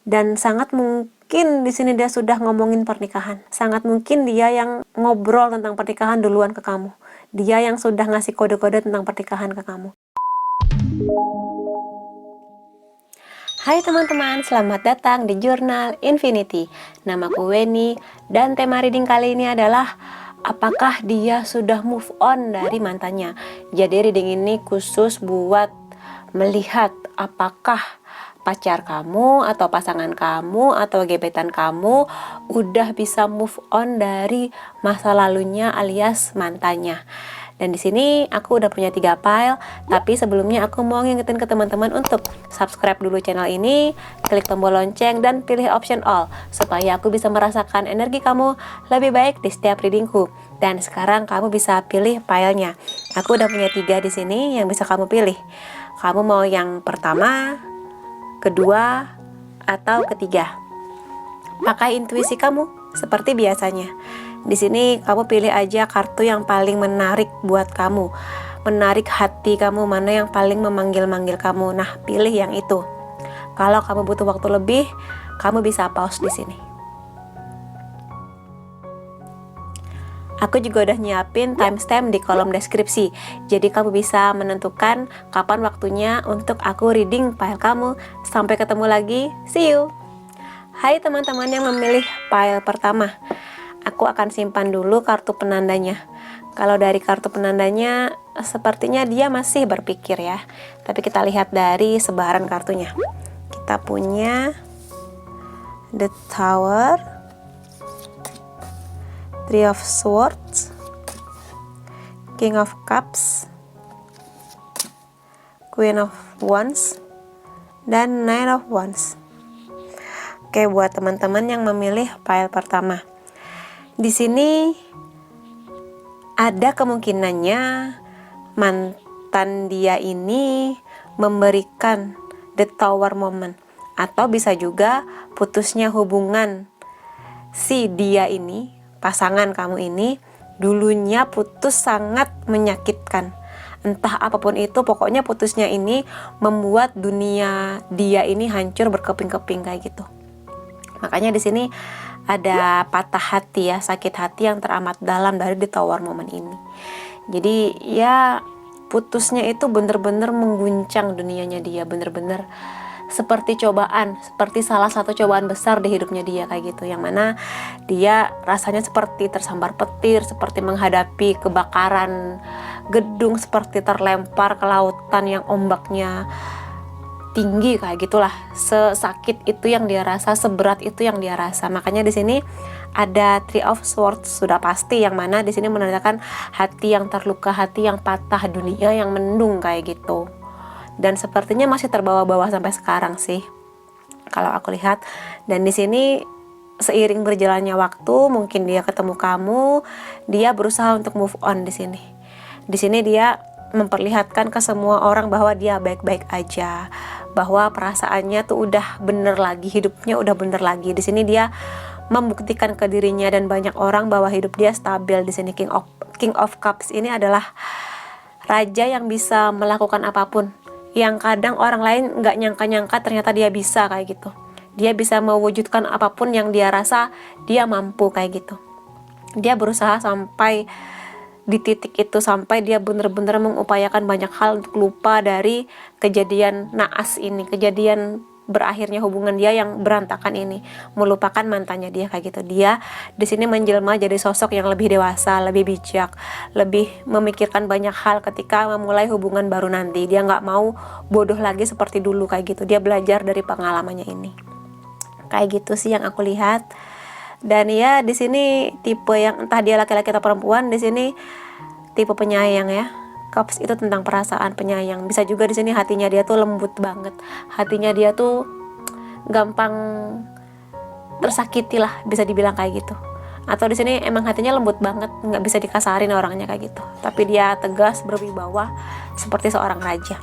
Dan sangat mungkin di sini dia sudah ngomongin pernikahan. Sangat mungkin dia yang ngobrol tentang pernikahan duluan ke kamu. Dia yang sudah ngasih kode-kode tentang pernikahan ke kamu. Hai teman-teman, selamat datang di Jurnal Infinity. Namaku Weni dan tema reading kali ini adalah apakah dia sudah move on dari mantannya. Jadi reading ini khusus buat melihat apakah pacar kamu atau pasangan kamu atau gebetan kamu udah bisa move on dari masa lalunya alias mantannya. Dan di sini aku udah punya 3 file, tapi sebelumnya aku mau ngingetin ke teman-teman untuk subscribe dulu channel ini, klik tombol lonceng dan pilih option all supaya aku bisa merasakan energi kamu lebih baik di setiap readingku. Dan sekarang kamu bisa pilih filenya. Aku udah punya 3 di sini yang bisa kamu pilih. Kamu mau yang pertama, kedua, atau ketiga? Pakai intuisi kamu seperti biasanya. Di sini kamu pilih aja kartu yang paling menarik buat kamu, menarik hati kamu, mana yang paling memanggil-manggil kamu. Nah, pilih yang itu. Kalau kamu butuh waktu lebih, kamu bisa pause di sini. Aku juga udah nyiapin timestamp di kolom deskripsi, jadi kamu bisa menentukan kapan waktunya untuk aku reading file kamu. Sampai ketemu lagi, see you! Hai teman-teman yang memilih file pertama, aku akan simpan dulu kartu penandanya. Kalau dari kartu penandanya, sepertinya dia masih berpikir ya. Tapi kita lihat dari sebaran kartunya. Kita punya The Tower, Three of Swords, King of Cups, Queen of Wands, dan Knight of Wands. Oke, buat teman-teman yang memilih file pertama, di sini ada kemungkinannya mantan dia ini memberikan the tower moment, atau bisa juga putusnya hubungan si dia ini, pasangan kamu ini, dulunya putus sangat menyakitkan. Entah apapun itu, pokoknya putusnya ini membuat dunia dia ini hancur berkeping-keping kayak gitu. Makanya di sini ada patah hati ya, sakit hati yang teramat dalam dari the tower moment ini. Jadi ya putusnya itu bener-bener mengguncang dunianya dia, bener-bener seperti cobaan, seperti salah satu cobaan besar di hidupnya dia kayak gitu. Yang mana dia rasanya seperti tersambar petir, seperti menghadapi kebakaran gedung, seperti terlempar ke lautan yang ombaknya tinggi kayak gitulah. Sesakit itu yang dia rasa, seberat itu yang dia rasa. Makanya di sini ada Three of Swords sudah pasti, yang mana di sini menandakan hati yang terluka, hati yang patah, dunia yang mendung kayak gitu. Dan sepertinya masih terbawa-bawa sampai sekarang sih kalau aku lihat. Dan di sini seiring berjalannya waktu, mungkin dia ketemu kamu, dia berusaha untuk move on di sini. Di sini dia memperlihatkan ke semua orang bahwa dia baik-baik aja, bahwa perasaannya tuh udah bener lagi, hidupnya udah bener lagi. Di sini dia membuktikan ke dirinya dan banyak orang bahwa hidup dia stabil. Di sini King of Cups ini adalah raja yang bisa melakukan apapun, yang kadang orang lain nggak nyangka-nyangka ternyata dia bisa kayak gitu. Dia bisa mewujudkan apapun yang dia rasa dia mampu kayak gitu. Dia berusaha sampai di titik itu, sampai dia benar-benar mengupayakan banyak hal untuk lupa dari kejadian naas ini, kejadian berakhirnya hubungan dia yang berantakan ini, melupakan mantannya dia kayak gitu. Dia di sini menjelma jadi sosok yang lebih dewasa, lebih bijak, lebih memikirkan banyak hal ketika memulai hubungan baru nanti. Dia nggak mau bodoh lagi seperti dulu kayak gitu. Dia belajar dari pengalamannya ini. Kayak gitu sih yang aku lihat. Dan ya di sini tipe yang entah dia laki-laki atau perempuan, di sini tipe penyayang ya. Cups itu tentang perasaan, penyayang. Bisa juga di sini hatinya dia tuh lembut banget. Hatinya dia tuh gampang tersakiti lah, bisa dibilang kayak gitu. Atau di sini emang hatinya lembut banget, nggak bisa dikasarin orangnya kayak gitu. Tapi dia tegas, berwibawa seperti seorang raja.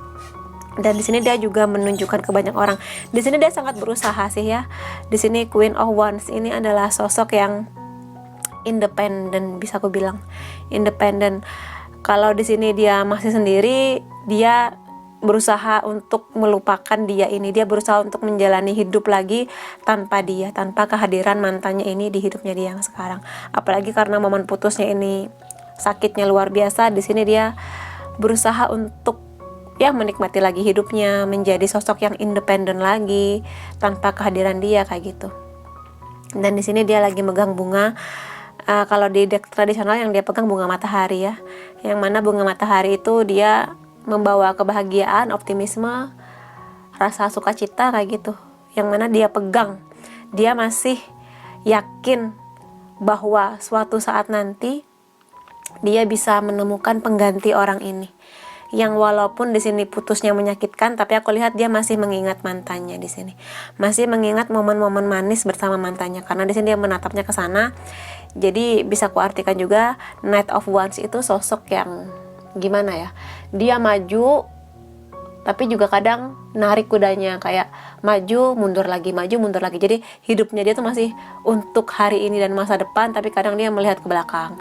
Dan di sini dia juga menunjukkan ke banyak orang. Di sini dia sangat berusaha sih ya. Di sini Queen of Wands ini adalah sosok yang independen, bisa aku bilang independen. Kalau di sini dia masih sendiri, dia berusaha untuk melupakan dia ini, dia berusaha untuk menjalani hidup lagi tanpa dia, tanpa kehadiran mantannya ini di hidupnya dia yang sekarang. Apalagi karena momen putusnya ini sakitnya luar biasa, di sini dia berusaha untuk ya menikmati lagi hidupnya, menjadi sosok yang independen lagi tanpa kehadiran dia kayak gitu. Dan di sini dia lagi megang bunga. Kalau di deck tradisional yang dia pegang bunga matahari ya, yang mana bunga matahari itu dia membawa kebahagiaan, optimisme, rasa sukacita kayak gitu. Yang mana dia pegang, dia masih yakin bahwa suatu saat nanti dia bisa menemukan pengganti orang ini. Yang walaupun di sini putusnya menyakitkan, tapi aku lihat dia masih mengingat mantannya di sini. Masih mengingat momen-momen manis bersama mantannya, karena di sini dia menatapnya ke sana. Jadi bisa kuartikan juga Knight of Wands itu sosok yang gimana ya? Dia maju tapi juga kadang narik kudanya, kayak maju mundur lagi, maju mundur lagi. Jadi hidupnya dia tuh masih untuk hari ini dan masa depan, tapi kadang dia melihat ke belakang.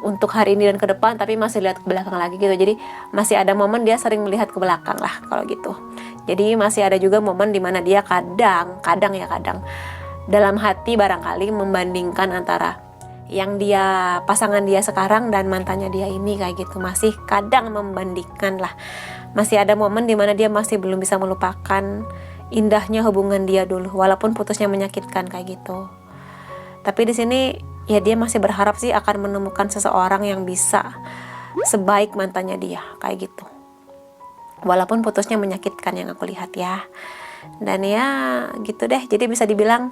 Untuk hari ini dan ke depan, tapi masih lihat ke belakang lagi gitu. Jadi masih ada momen dia sering melihat ke belakang lah kalau gitu. Jadi masih ada juga momen dimana dia kadang dalam hati barangkali membandingkan antara yang dia pasangan dia sekarang dan mantannya dia ini kayak gitu. Masih kadang membandingkan lah. Masih ada momen dimana dia masih belum bisa melupakan indahnya hubungan dia dulu, walaupun putusnya menyakitkan kayak gitu. Tapi di sini ya dia masih berharap sih akan menemukan seseorang yang bisa sebaik mantannya dia kayak gitu. Walaupun putusnya menyakitkan yang aku lihat ya. Dan ya gitu deh. Jadi bisa dibilang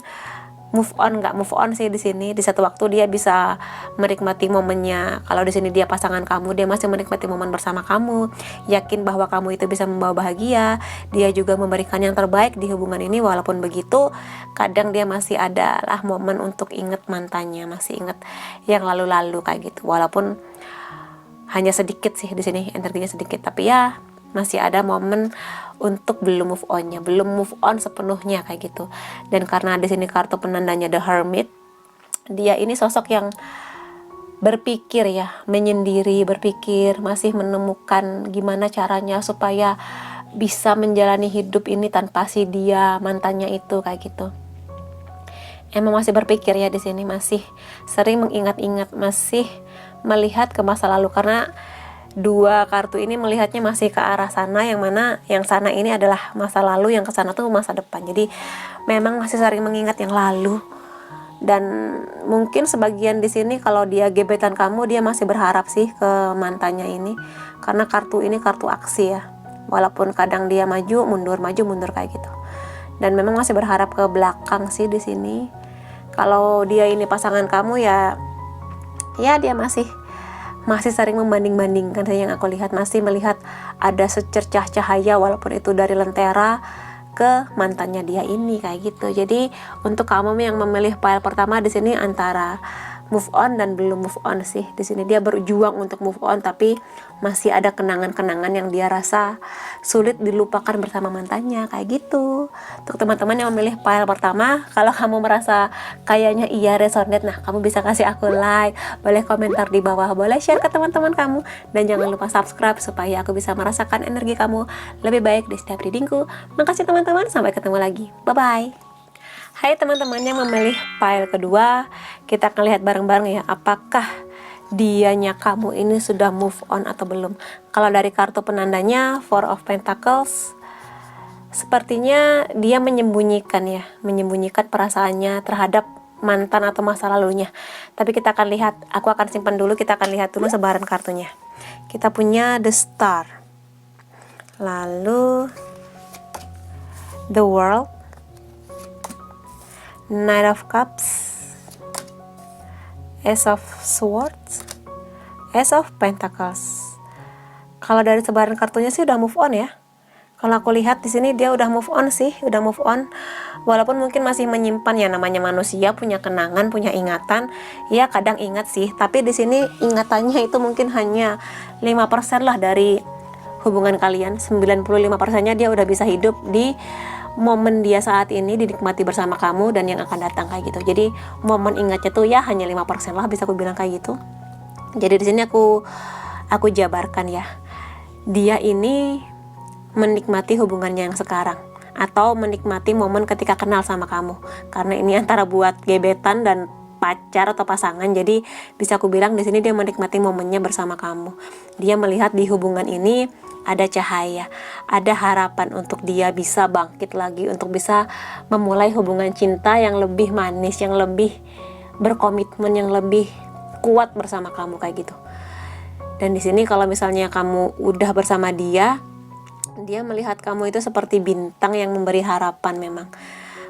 move on nggak move on sih di sini. Di satu waktu dia bisa menikmati momennya. Kalau di sini dia pasangan kamu, dia masih menikmati momen bersama kamu, yakin bahwa kamu itu bisa membawa bahagia. Dia juga memberikan yang terbaik di hubungan ini. Walaupun begitu, kadang dia masih ada lah momen untuk inget mantannya, masih inget yang lalu-lalu kayak gitu. Walaupun hanya sedikit sih di sini, energinya sedikit, tapi ya masih ada momen untuk belum move onnya, belum move on sepenuhnya kayak gitu. Dan karena di sini kartu penandanya The Hermit, dia ini sosok yang berpikir ya, menyendiri, berpikir, masih menemukan gimana caranya supaya bisa menjalani hidup ini tanpa si dia mantannya itu kayak gitu. Emang masih berpikir ya di sini, masih sering mengingat-ingat, masih melihat ke masa lalu, karena dua kartu ini melihatnya masih ke arah sana, yang mana yang sana ini adalah masa lalu, yang ke sana tuh masa depan. Jadi memang masih sering mengingat yang lalu. Dan mungkin sebagian di sini kalau dia gebetan kamu, dia masih berharap sih ke mantannya ini, karena kartu ini kartu aksi ya. Walaupun kadang dia maju mundur kayak gitu. Dan memang masih berharap ke belakang sih di sini. Kalau dia ini pasangan kamu ya dia masih sering membanding-bandingkan yang aku lihat, masih melihat ada secercah cahaya walaupun itu dari lentera ke mantannya dia ini kayak gitu. Jadi untuk kamu yang memilih pile pertama di sini antara move on dan belum move on sih. Di sini dia berjuang untuk move on, tapi masih ada kenangan-kenangan yang dia rasa sulit dilupakan bersama mantannya kayak gitu. Untuk teman-teman yang memilih pile pertama, kalau kamu merasa kayaknya iya resonate, nah kamu bisa kasih aku like, boleh komentar di bawah, boleh share ke teman-teman kamu, dan jangan lupa subscribe supaya aku bisa merasakan energi kamu lebih baik di setiap readingku. Makasih teman-teman, sampai ketemu lagi, bye bye. Hai teman-teman yang memilih pile kedua, kita akan lihat bareng-bareng ya, apakah dianya kamu ini sudah move on atau belum. Kalau dari kartu penandanya Four of Pentacles, sepertinya dia menyembunyikan perasaannya terhadap mantan atau masa lalunya. Tapi kita akan lihat, aku akan simpan dulu, kita akan lihat dulu sebaran kartunya. Kita punya The Star, lalu The World, Knight of Cups, Ace of Swords, Ace of Pentacles. Kalau dari sebaran kartunya sih udah move on ya. Kalau aku lihat di sini dia udah move on sih, udah move on. Walaupun mungkin masih menyimpan ya, namanya manusia, punya kenangan, punya ingatan. Ya kadang ingat sih, tapi di sini ingatannya itu mungkin hanya 5% lah dari hubungan kalian. 95%-nya dia udah bisa hidup di momen dia saat ini, dinikmati bersama kamu dan yang akan datang kayak gitu. Jadi momen ingatnya tuh ya hanya 5% lah, bisa aku bilang kayak gitu. Jadi di sini aku jabarkan ya, dia ini menikmati hubungannya yang sekarang, atau menikmati momen ketika kenal sama kamu. Karena ini antara buat gebetan dan pacar atau pasangan, jadi bisa aku bilang di sini dia menikmati momennya bersama kamu. Dia melihat di hubungan ini ada cahaya, ada harapan untuk dia bisa bangkit lagi, untuk bisa memulai hubungan cinta yang lebih manis, yang lebih berkomitmen, yang lebih kuat bersama kamu kayak gitu. Dan di sini kalau misalnya kamu udah bersama dia melihat kamu itu seperti bintang yang memberi harapan, memang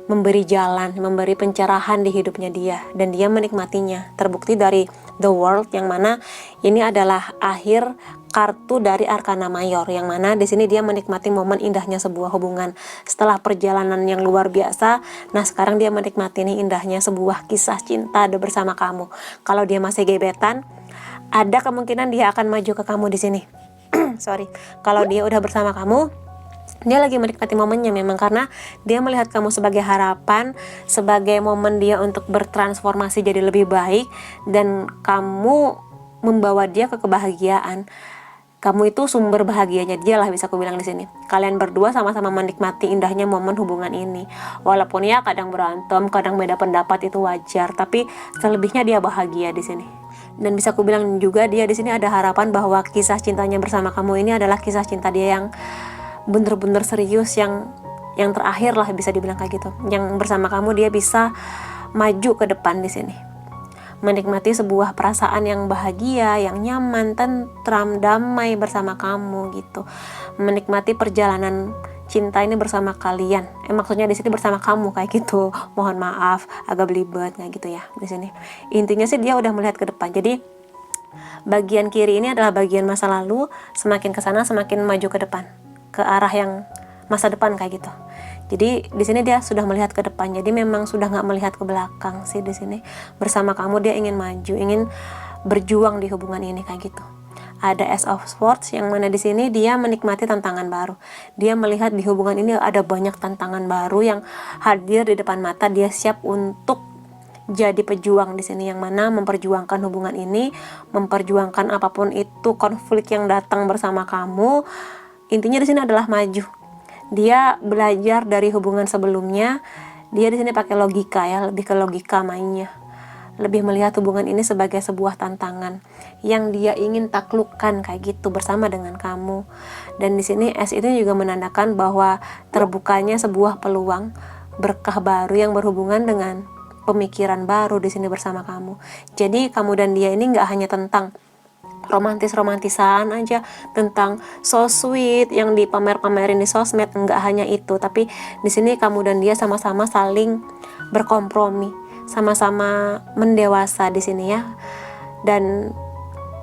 memberi jalan, memberi pencerahan di hidupnya dia, dan dia menikmatinya. Terbukti dari The World, yang mana ini adalah akhir kartu dari Arkana Mayor, yang mana di sini dia menikmati momen indahnya sebuah hubungan setelah perjalanan yang luar biasa. Nah, sekarang dia menikmati nih indahnya sebuah kisah cinta ada bersama kamu. Kalau dia masih gebetan, ada kemungkinan dia akan maju ke kamu di sini. Sorry, kalau dia udah bersama kamu, dia lagi menikmati momennya memang, karena dia melihat kamu sebagai harapan, sebagai momen dia untuk bertransformasi jadi lebih baik, dan kamu membawa dia ke kebahagiaan. Kamu itu sumber bahagianya dia lah, bisa aku bilang di sini. Kalian berdua sama-sama menikmati indahnya momen hubungan ini. Walaupun ya kadang berantem, kadang beda pendapat, itu wajar, tapi selebihnya dia bahagia di sini. Dan bisa aku bilang juga dia di sini ada harapan bahwa kisah cintanya bersama kamu ini adalah kisah cinta dia yang bener-bener serius, yang terakhir lah, bisa dibilang kayak gitu. Yang bersama kamu dia bisa maju ke depan di sini, menikmati sebuah perasaan yang bahagia, yang nyaman, tentram, damai bersama kamu gitu. Menikmati perjalanan cinta ini bersama kalian. Maksudnya di sini bersama kamu kayak gitu. Mohon maaf agak belibet kayak gitu ya di sini. Intinya sih dia udah melihat ke depan. Jadi bagian kiri ini adalah bagian masa lalu, semakin ke sana semakin maju ke depan, ke arah yang masa depan kayak gitu. Jadi di sini dia sudah melihat ke depan. Jadi memang sudah nggak melihat ke belakang sih di sini. Bersama kamu dia ingin maju, ingin berjuang di hubungan ini kayak gitu. Ada Ace of Swords, yang mana di sini dia menikmati tantangan baru. Dia melihat di hubungan ini ada banyak tantangan baru yang hadir di depan mata. Dia siap untuk jadi pejuang di sini, yang mana memperjuangkan hubungan ini, memperjuangkan apapun itu konflik yang datang bersama kamu. Intinya di sini adalah maju. Dia belajar dari hubungan sebelumnya. Dia di sini pakai logika ya, lebih ke logika mainnya. Lebih melihat hubungan ini sebagai sebuah tantangan yang dia ingin taklukkan kayak gitu bersama dengan kamu. Dan di sini S itu juga menandakan bahwa terbukanya sebuah peluang berkah baru yang berhubungan dengan pemikiran baru di sini bersama kamu. Jadi kamu dan dia ini nggak hanya tentang romantisan aja, tentang so sweet yang dipamer-pamerin di sosmed, enggak hanya itu, tapi di sini kamu dan dia sama-sama saling berkompromi, sama-sama mendewasa di sini ya. Dan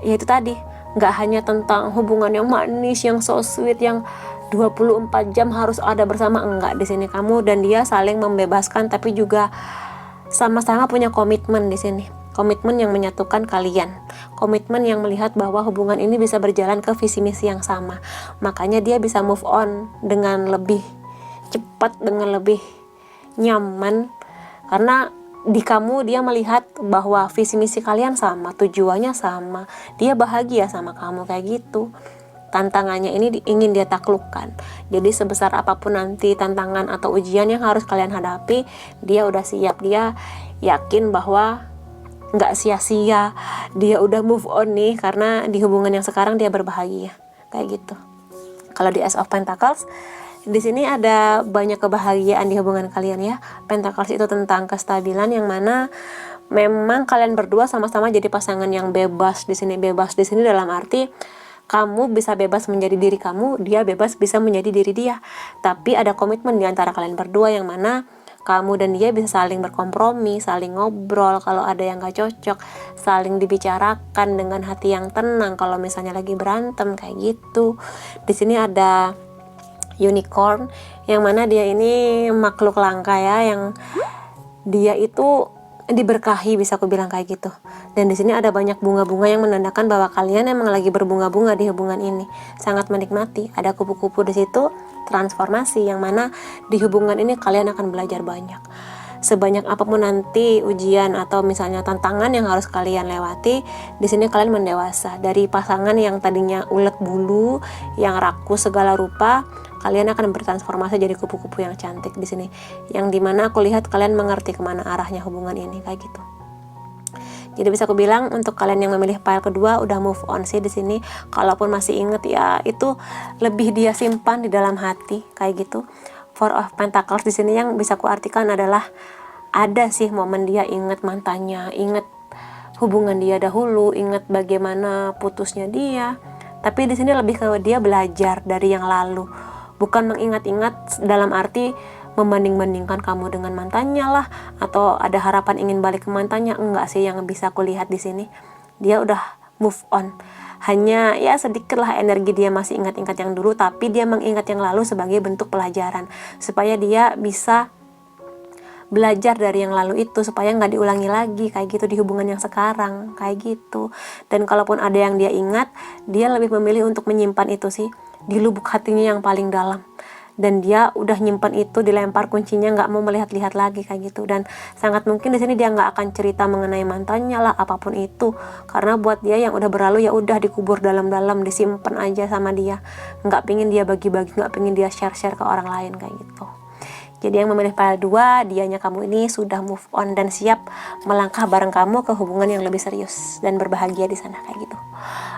ya itu tadi, enggak hanya tentang hubungan yang manis, yang so sweet, yang 24 jam harus ada bersama, enggak. Di sini kamu dan dia saling membebaskan, tapi juga sama-sama punya komitmen di sini. Komitmen yang menyatukan kalian, komitmen yang melihat bahwa hubungan ini bisa berjalan ke visi misi yang sama. Makanya dia bisa move on dengan lebih cepat, dengan lebih nyaman, karena di kamu dia melihat bahwa visi misi kalian sama, tujuannya sama, dia bahagia sama kamu kayak gitu. Tantangannya ini ingin dia taklukkan. Jadi sebesar apapun nanti tantangan atau ujian yang harus kalian hadapi, dia udah siap, dia yakin bahwa nggak sia-sia, dia udah move on nih, karena di hubungan yang sekarang dia berbahagia kayak gitu. Kalau di Ace of Pentacles di sini ada banyak kebahagiaan di hubungan kalian ya. Pentacles itu tentang kestabilan, yang mana memang kalian berdua sama-sama jadi pasangan yang bebas di sini. Bebas di sini dalam arti kamu bisa bebas menjadi diri kamu, dia bebas bisa menjadi diri dia. Tapi ada komitmen di antara kalian berdua, yang mana kamu dan dia bisa saling berkompromi, saling ngobrol kalau ada yang gak cocok, saling dibicarakan dengan hati yang tenang kalau misalnya lagi berantem kayak gitu. Di sini ada unicorn, yang mana dia ini makhluk langka ya, yang dia itu diberkahi, bisa aku bilang kayak gitu. Dan di sini ada banyak bunga-bunga yang menandakan bahwa kalian emang lagi berbunga-bunga di hubungan ini, sangat menikmati. Ada kupu-kupu di situ, transformasi, yang mana di hubungan ini kalian akan belajar banyak. Sebanyak apapun nanti ujian atau misalnya tantangan yang harus kalian lewati, di sini kalian mendewasa. Dari pasangan yang tadinya ulet bulu, yang rakus segala rupa, kalian akan bertransformasi jadi kupu-kupu yang cantik di sini, yang dimana aku lihat kalian mengerti kemana arahnya hubungan ini, kayak gitu. Jadi bisa aku bilang untuk kalian yang memilih pile kedua udah move on sih di sini. Kalaupun masih inget ya itu lebih dia simpan di dalam hati, kayak gitu. Four of Pentacles di sini yang bisa aku artikan adalah ada sih momen dia inget mantannya, inget hubungan dia dahulu, inget bagaimana putusnya dia. Tapi di sini lebih ke dia belajar dari yang lalu, bukan mengingat-ingat dalam arti membanding-bandingkan kamu dengan mantannya lah, atau ada harapan ingin balik ke mantannya. Enggak sih yang bisa aku lihat di sini. Dia udah move on. Hanya ya sedikit lah energi dia masih ingat-ingat yang dulu, tapi dia mengingat yang lalu sebagai bentuk pelajaran supaya dia bisa belajar dari yang lalu itu supaya nggak diulangi lagi, kayak gitu, di hubungan yang sekarang, kayak gitu. Dan kalaupun ada yang dia ingat, dia lebih memilih untuk menyimpan itu sih di lubuk hatinya yang paling dalam, dan dia udah nyimpan itu, dilempar kuncinya, nggak mau melihat-lihat lagi, kayak gitu. Dan sangat mungkin di sini dia nggak akan cerita mengenai mantannya lah, apapun itu, karena buat dia yang udah berlalu ya udah dikubur dalam-dalam, disimpan aja sama dia, nggak pingin dia bagi-bagi, nggak pingin dia share-share ke orang lain, kayak gitu. Jadi yang memilih pile 2, dianya kamu ini sudah move on dan siap melangkah bareng kamu ke hubungan yang lebih serius dan berbahagia di sana, kayak gitu.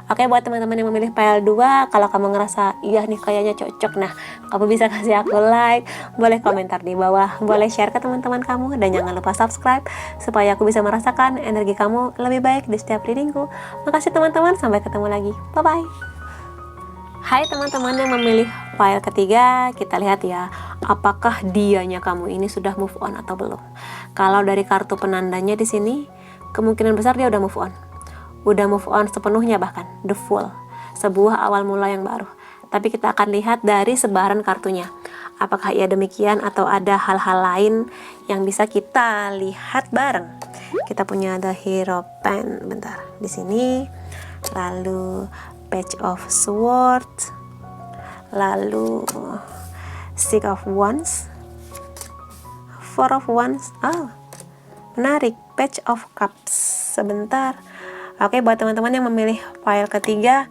Oke, buat teman-teman yang memilih pile 2, kalau kamu ngerasa iya nih kayaknya cocok, nah kamu bisa kasih aku like, boleh komentar di bawah, boleh share ke teman-teman kamu, dan jangan lupa subscribe supaya aku bisa merasakan energi kamu lebih baik di setiap readingku. Makasih teman-teman, sampai ketemu lagi. Bye-bye. Hai teman-teman yang memilih file ketiga, kita lihat ya, apakah dianya kamu ini sudah move on atau belum. Kalau dari kartu penandanya di sini, kemungkinan besar dia udah move on. Udah move on sepenuhnya, bahkan the full. Sebuah awal mula yang baru. Tapi kita akan lihat dari sebaran kartunya. Apakah ia demikian atau ada hal-hal lain yang bisa kita lihat bareng. Kita punya the Hero Pen, bentar, di sini. Lalu Page of Swords, lalu Six of Wands, Four of Wands, menarik, Page of Cups, sebentar. Oke, buat teman-teman yang memilih file ketiga,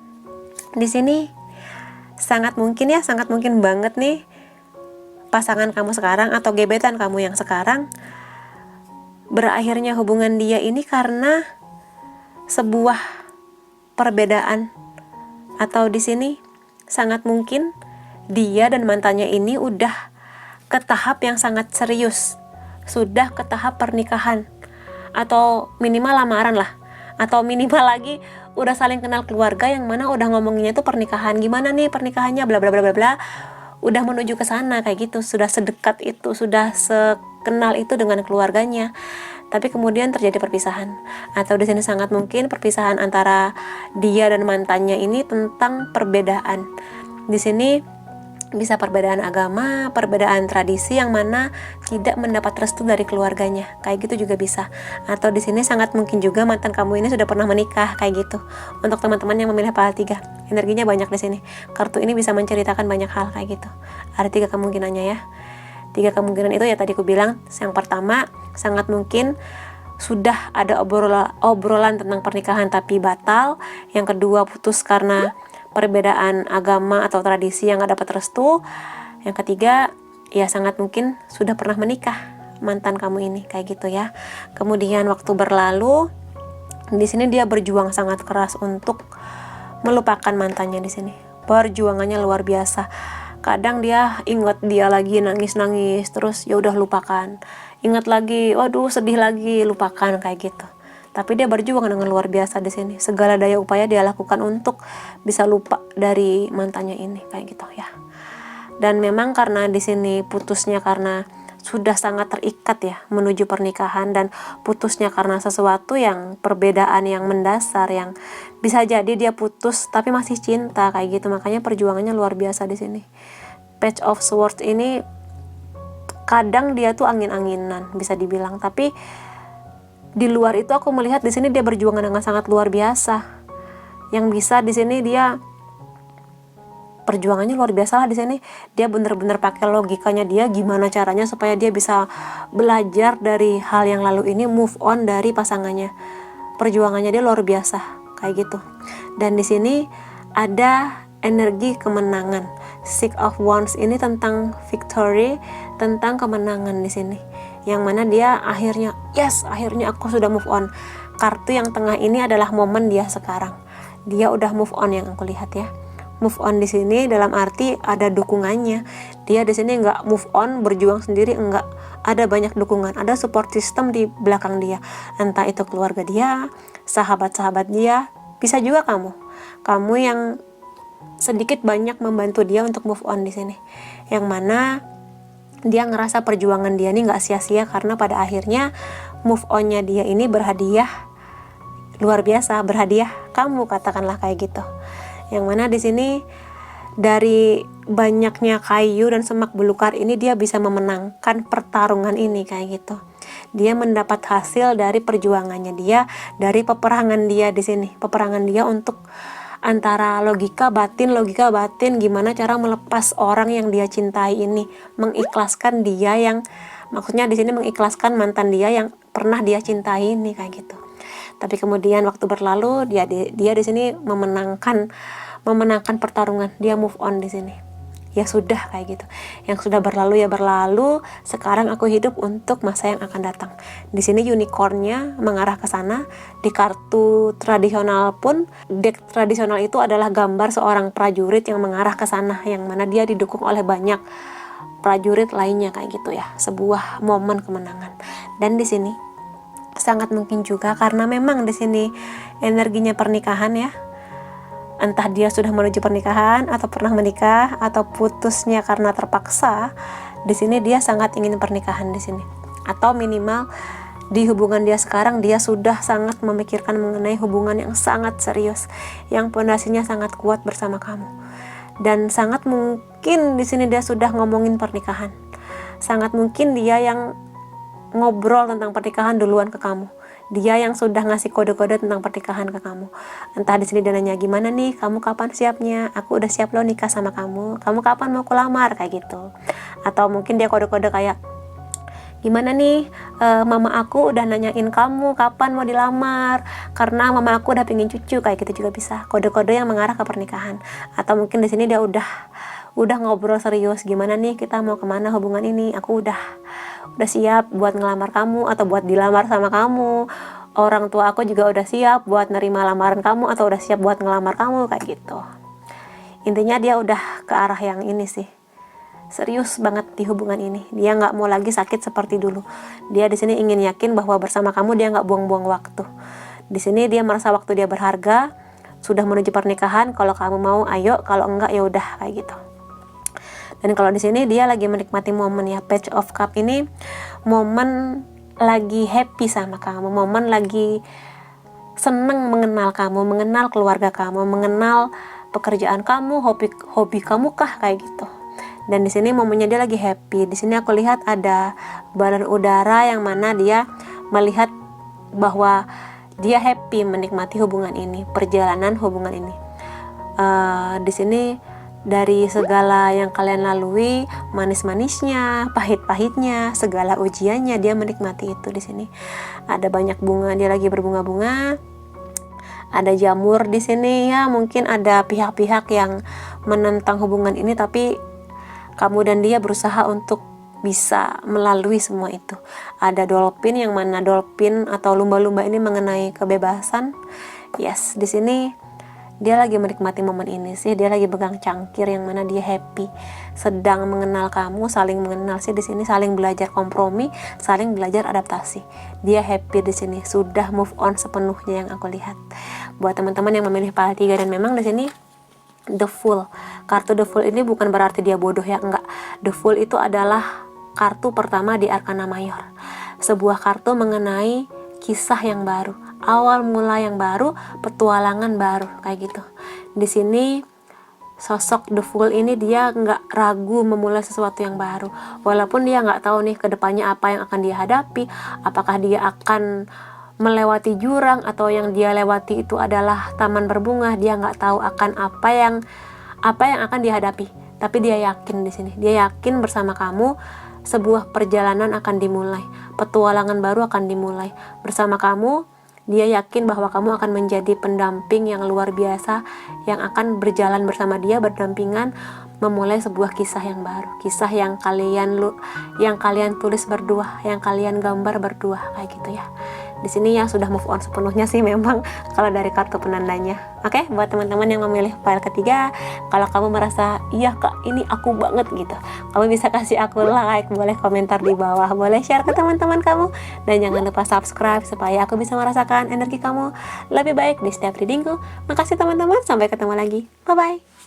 di sini sangat mungkin banget nih pasangan kamu sekarang atau gebetan kamu yang sekarang berakhirnya hubungan dia ini karena sebuah perbedaan. Atau di sini sangat mungkin dia dan mantannya ini udah ke tahap yang sangat serius, sudah ke tahap pernikahan, atau minimal lamaran lah, atau minimal lagi udah saling kenal keluarga, yang mana udah ngomonginnya tuh pernikahan, gimana nih pernikahannya, bla bla bla bla bla, udah menuju ke sana, kayak gitu, sudah sedekat itu, sudah sekenal itu dengan keluarganya. Tapi kemudian terjadi perpisahan, atau di sini sangat mungkin perpisahan antara dia dan mantannya ini tentang perbedaan. Di sini bisa perbedaan agama, perbedaan tradisi yang mana tidak mendapat restu dari keluarganya, kayak gitu juga bisa. Atau di sini sangat mungkin juga mantan kamu ini sudah pernah menikah, kayak gitu. Untuk teman-teman yang memilih pile 3, energinya banyak di sini. Kartu ini bisa menceritakan banyak hal, kayak gitu. Ada 3 kemungkinannya ya. 3 kemungkinan itu ya tadi aku bilang. Yang pertama, sangat mungkin sudah ada obrolan tentang pernikahan tapi batal. Yang kedua, putus karena perbedaan agama atau tradisi yang gak dapat restu. Yang ketiga, ya sangat mungkin sudah pernah menikah mantan kamu ini, kayak gitu ya. Kemudian waktu berlalu, di sini dia berjuang sangat keras untuk melupakan mantannya di sini. Perjuangannya luar biasa. Kadang dia ingat dia lagi nangis-nangis, terus ya udah lupakan. Ingat lagi, waduh sedih lagi, lupakan, kayak gitu. Tapi dia berjuang dengan luar biasa di sini. Segala daya upaya dia lakukan untuk bisa lupa dari mantannya ini, kayak gitu ya. Dan memang karena di sini putusnya karena sudah sangat terikat ya menuju pernikahan, dan putusnya karena sesuatu yang perbedaan yang mendasar, yang bisa jadi dia putus tapi masih cinta, kayak gitu. Makanya perjuangannya luar biasa di sini. Page of Swords ini kadang dia tuh angin-anginan bisa dibilang, tapi di luar itu aku melihat di sini dia berjuang dengan sangat luar biasa. Yang bisa di sini dia perjuangannya luar biasa lah di sini. Dia bener-bener pakai logikanya dia, gimana caranya supaya dia bisa belajar dari hal yang lalu ini, move on dari pasangannya. Perjuangannya dia luar biasa, kayak gitu. Dan di sini ada energi kemenangan. Six of Wands ini tentang victory, tentang kemenangan di sini. Yang mana dia akhirnya, yes, akhirnya aku sudah move on. Kartu yang tengah ini adalah momen dia sekarang. Dia udah move on yang aku lihat ya. Move on di sini dalam arti ada dukungannya. Dia di sini nggak move on berjuang sendiri, enggak. Ada banyak dukungan, ada support system di belakang dia. Entah itu keluarga dia, sahabat-sahabat dia, bisa juga kamu. Kamu yang sedikit banyak membantu dia untuk move on di sini. Yang mana dia ngerasa perjuangan dia ini nggak sia-sia karena pada akhirnya move on-nya dia ini berhadiah luar biasa, berhadiah kamu, katakanlah kayak gitu. Yang mana di sini dari banyaknya kayu dan semak belukar ini dia bisa memenangkan pertarungan ini kayak gitu. Dia mendapat hasil dari perjuangannya dia, dari peperangan dia di sini. Peperangan dia untuk antara logika batin, gimana cara melepas orang yang dia cintai ini, mengikhlaskan dia yang, maksudnya di sini mengikhlaskan mantan dia yang pernah dia cintai ini kayak gitu. Tapi kemudian waktu berlalu, dia di sini memenangkan pertarungan, dia move on di sini. Ya sudah kayak gitu. Yang sudah berlalu ya berlalu. Sekarang aku hidup untuk masa yang akan datang. Di sini unicornnya mengarah ke sana. Di kartu tradisional pun, deck tradisional itu adalah gambar seorang prajurit yang mengarah ke sana, yang mana dia didukung oleh banyak prajurit lainnya kayak gitu ya. Sebuah momen kemenangan. Dan di sini sangat mungkin juga karena memang di sini energinya pernikahan ya. Entah dia sudah menuju pernikahan atau pernah menikah atau putusnya karena terpaksa. Di sini dia sangat ingin pernikahan di sini. Atau minimal di hubungan dia sekarang dia sudah sangat memikirkan mengenai hubungan yang sangat serius, yang pondasinya sangat kuat bersama kamu. Dan sangat mungkin di sini dia sudah ngomongin pernikahan. Sangat mungkin dia yang ngobrol tentang pernikahan duluan ke kamu. Dia yang sudah ngasih kode-kode tentang pernikahan ke kamu. Entah di sini dia nanya, gimana nih, kamu kapan siapnya? Aku udah siap loh nikah sama kamu. Kamu kapan mau kulamar? Kayak gitu. Atau mungkin dia kode-kode kayak, gimana nih, mama aku udah nanyain kamu kapan mau dilamar, karena mama aku udah pengen cucu. Kayak gitu juga bisa. Kode-kode yang mengarah ke pernikahan. Atau mungkin di sini dia udah ngobrol serius, gimana nih kita mau kemana hubungan ini, aku udah siap buat ngelamar kamu atau buat dilamar sama kamu. Orang tua aku juga udah siap buat nerima lamaran kamu atau udah siap buat ngelamar kamu kayak gitu. Intinya dia udah ke arah yang ini sih. Serius banget di hubungan ini. Dia nggak mau lagi sakit seperti dulu. Dia di sini ingin yakin bahwa bersama kamu dia nggak buang-buang waktu. Di sini dia merasa waktu dia berharga. Sudah menuju pernikahan. Kalau kamu mau, ayo. Kalau enggak, ya udah kayak gitu. Dan kalau di sini dia lagi menikmati momen ya. Page of Cup ini momen lagi happy sama kamu, momen lagi seneng mengenal kamu, mengenal keluarga kamu, mengenal pekerjaan kamu, hobi kamu kah kayak gitu. Dan di sini momennya dia lagi happy. Di sini aku lihat ada balon udara yang mana dia melihat bahwa dia happy menikmati hubungan ini, perjalanan hubungan ini. Di sini dari segala yang kalian lalui, manis-manisnya, pahit-pahitnya, segala ujiannya, dia menikmati itu di sini. Ada banyak bunga, dia lagi berbunga-bunga. Ada jamur di sini ya, mungkin ada pihak-pihak yang menentang hubungan ini, tapi kamu dan dia berusaha untuk bisa melalui semua itu. Ada dolphin, yang mana dolphin atau lumba-lumba ini mengenai kebebasan. Yes, di sini dia lagi menikmati momen ini sih. Dia lagi pegang cangkir yang mana dia happy, sedang mengenal kamu, saling mengenal sih di sini, saling belajar kompromi, saling belajar adaptasi. Dia happy di sini, sudah move on sepenuhnya yang aku lihat. Buat teman-teman yang memilih pile 3 dan memang di sini The Fool. Kartu The Fool ini bukan berarti dia bodoh ya, enggak. The Fool itu adalah kartu pertama di Arkana Mayor. Sebuah kartu mengenai kisah yang baru, awal mula yang baru, petualangan baru kayak gitu. Di sini sosok The Fool ini dia nggak ragu memulai sesuatu yang baru, walaupun dia nggak tahu nih kedepannya apa yang akan dia hadapi, apakah dia akan melewati jurang atau yang dia lewati itu adalah taman berbunga. Dia nggak tahu akan apa yang akan dihadapi, tapi dia yakin di sini, dia yakin bersama kamu sebuah perjalanan akan dimulai, petualangan baru akan dimulai bersama kamu. Dia yakin bahwa kamu akan menjadi pendamping yang luar biasa, yang akan berjalan bersama dia, berdampingan, memulai sebuah kisah yang baru, kisah yang kalian tulis berdua, yang kalian gambar berdua, kayak gitu ya. Di sini yang sudah move on sepenuhnya sih memang kalau dari kartu penandanya. Oke, buat teman-teman yang memilih file ketiga, kalau kamu merasa iya kak ini aku banget gitu, kamu bisa kasih aku like, boleh komentar di bawah, boleh share ke teman-teman kamu, dan jangan lupa subscribe supaya aku bisa merasakan energi kamu lebih baik di setiap readingku. Makasih teman-teman, sampai ketemu lagi, bye bye.